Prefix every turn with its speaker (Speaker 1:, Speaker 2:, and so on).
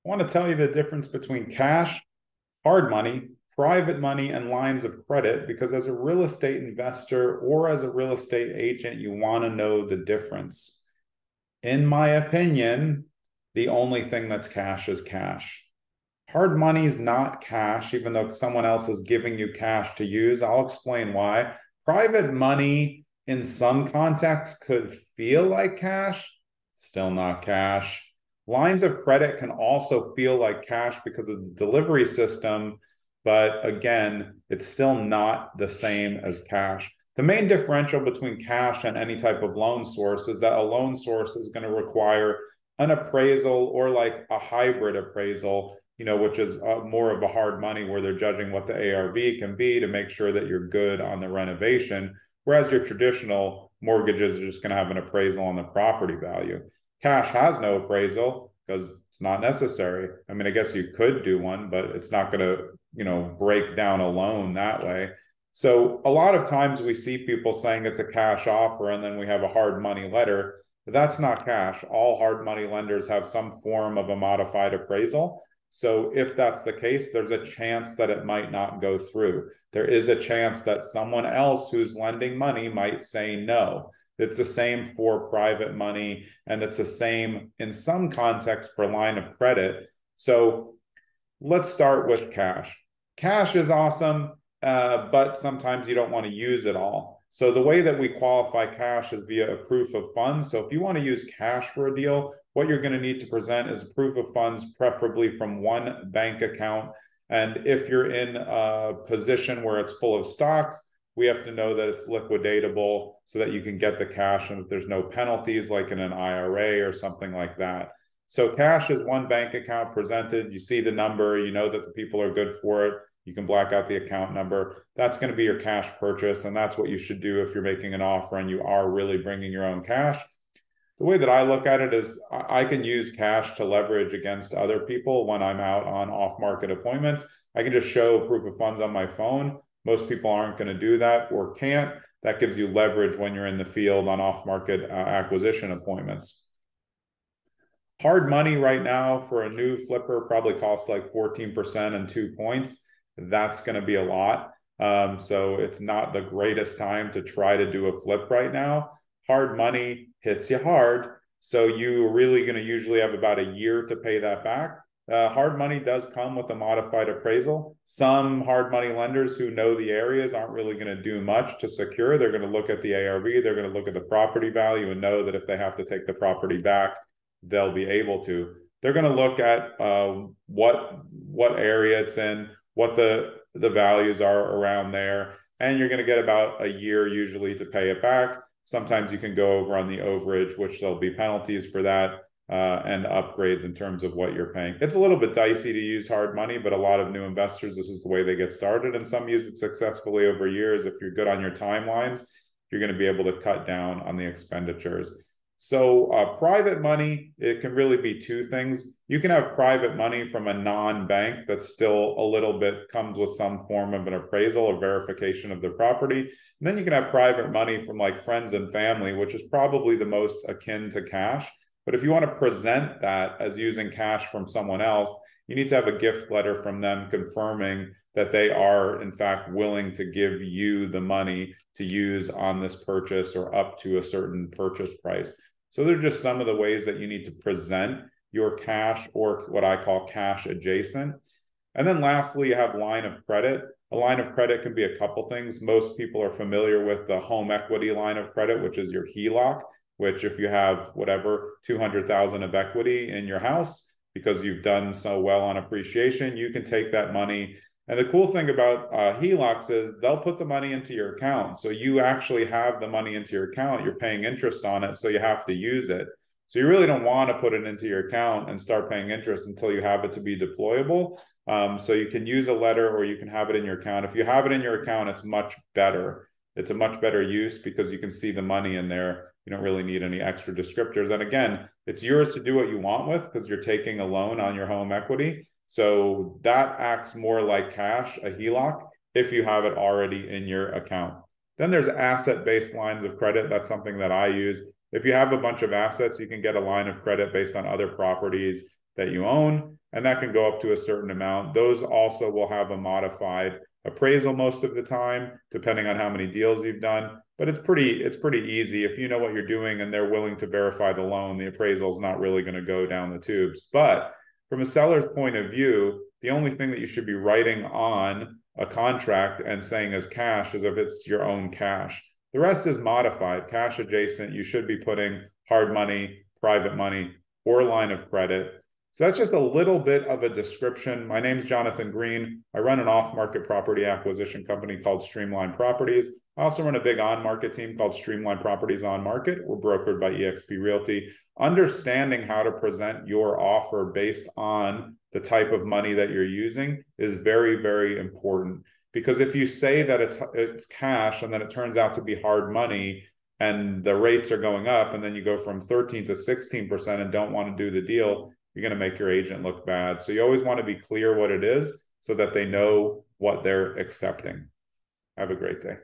Speaker 1: I want to tell you the difference between cash, hard money, private money, and lines of credit, because as a real estate investor or as a real estate agent, you want to know the difference. In my opinion, the only thing that's cash is cash. Hard money is not cash, even though someone else is giving you cash to use. I'll explain why. Private money, in some contexts, could feel like cash, still not cash. Lines of credit can also feel like cash because of the delivery system, but again, it's still not the same as cash. The main differential between cash and any type of loan source is that a loan source is going to require an appraisal or like a hybrid appraisal, which is more of a hard money where they're judging what the ARV can be to make sure that you're good on the renovation. Whereas your traditional mortgages are just going to have an appraisal on the property value. Cash has no appraisal because it's not necessary. I mean, I guess you could do one, but it's not going to, break down a loan that way. So a lot of times we see people saying it's a cash offer and then we have a hard money letter. But that's not cash. All hard money lenders have some form of a modified appraisal. So if that's the case, there's a chance that it might not go through. There is a chance that someone else who's lending money might say no. It's the same for private money, and it's the same in some context for line of credit. So let's start with cash. Cash is awesome, but sometimes you don't want to use it all. So the way that we qualify cash is via a proof of funds. So if you want to use cash for a deal, what you're going to need to present is a proof of funds, preferably from one bank account. And if you're in a position where it's full of stocks, we have to know that it's liquidatable so that you can get the cash and that there's no penalties like in an IRA or something like that. So cash is one bank account presented. You see the number, you know that the people are good for it. You can black out the account number. That's going to be your cash purchase. And that's what you should do if you're making an offer and you are really bringing your own cash. The way that I look at it is I can use cash to leverage against other people when I'm out on off-market appointments. I can just show proof of funds on my phone. Most people aren't going to do that or can't. That gives you leverage when you're in the field on off-market acquisition appointments. Hard money right now for a new flipper probably costs like 14% and 2 points. That's going to be a lot. So it's not the greatest time to try to do a flip right now. Hard money hits you hard. So you're really going to usually have about a year to pay that back. Hard money does come with a modified appraisal. Some hard money lenders who know the areas aren't really going to do much to secure. They're going to look at the ARV. They're going to look at the property value and know that if they have to take the property back, they'll be able to. They're going to look at what area it's in, what the values are around there, and you're going to get about a year usually to pay it back. Sometimes you can go over on the overage, which there'll be penalties for that, and upgrades in terms of what you're paying. It's a little bit dicey to use hard money, but a lot of new investors, this is the way they get started, and some use it successfully over years. If you're good on your timelines, you're going to be able to cut down on the expenditures. So private money, it can really be two things. You can have private money from a non-bank that still a little bit comes with some form of an appraisal or verification of the property. And then you can have private money from like friends and family, which is probably the most akin to cash. But if you want to present that as using cash from someone else, you need to have a gift letter from them confirming that they are, in fact, willing to give you the money to use on this purchase or up to a certain purchase price. So they're just some of the ways that you need to present your cash, or what I call cash adjacent. And then lastly, you have line of credit. A line of credit can be a couple things. Most people are familiar with the home equity line of credit, which is your HELOC, which if you have whatever, 200,000 of equity in your house, because you've done so well on appreciation, you can take that money. And the cool thing about HELOCs is they'll put the money into your account. So you actually have the money into your account. You're paying interest on it, so you have to use it. So you really don't want to put it into your account and start paying interest until you have it to be deployable. So you can use a letter or you can have it in your account. If you have it in your account, it's much better. It's a much better use because you can see the money in there. You don't really need any extra descriptors. And again, it's yours to do what you want with because you're taking a loan on your home equity. So that acts more like cash, a HELOC, if you have it already in your account. Then there's asset-based lines of credit. That's something that I use. If you have a bunch of assets, you can get a line of credit based on other properties that you own, and that can go up to a certain amount. Those also will have a modified appraisal most of the time, depending on how many deals you've done. But it's pretty easy. If you know what you're doing and they're willing to verify the loan, the appraisal is not really going to go down the tubes. But from a seller's point of view, the only thing that you should be writing on a contract and saying as cash is if it's your own cash. The rest is modified, cash adjacent. You should be putting hard money, private money, or line of credit. So that's just a little bit of a description. My name is Jonathan Green. I run an off-market property acquisition company called Streamline Properties. I also run a big on-market team called Streamline Properties On Market. We're brokered by eXp Realty. Understanding how to present your offer based on the type of money that you're using is very, very important. Because if you say that it's cash and then it turns out to be hard money and the rates are going up and then you go from 13 to 16% and don't want to do the deal, you're going to make your agent look bad. So you always want to be clear what it is so that they know what they're accepting. Have a great day.